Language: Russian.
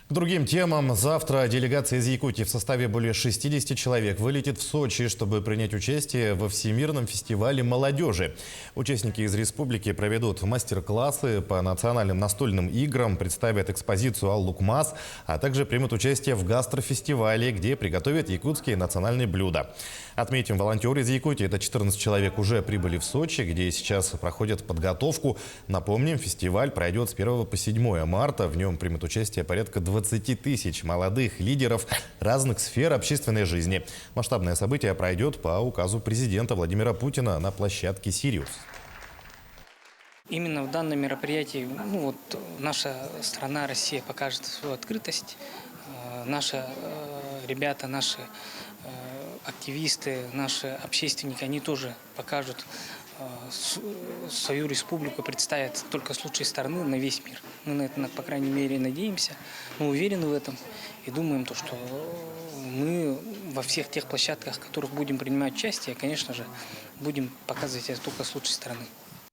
К другим темам. Завтра делегация из Якутии в составе более 60 человек вылетит в Сочи, чтобы принять участие во Всемирном фестивале молодежи. Участники из республики проведут мастер-классы по национальным настольным играм, представят экспозицию «Ал-Лукмас», а также примут участие в гастрофестивале, где приготовят якутские национальные блюда. Отметим, волонтеры из Якутии, это 14 человек, уже прибыли в Сочи, где сейчас проходят подготовку. Напомним, фестиваль пройдет с 1 по 7 марта. В нем примут участие порядка 20 тысяч молодых лидеров разных сфер общественной жизни. Масштабное событие пройдет по указу президента Владимира Путина на площадке «Сириус». Именно в данном мероприятии наша страна, Россия, покажет свою открытость. Наши ребята, наши активисты, наши общественники, они тоже покажут свою республику, представят только с лучшей стороны на весь мир. Мы на это, по крайней мере, надеемся, мы уверены в этом и думаем, что мы во всех тех площадках, в которых будем принимать участие, конечно же, будем показывать это только с лучшей стороны.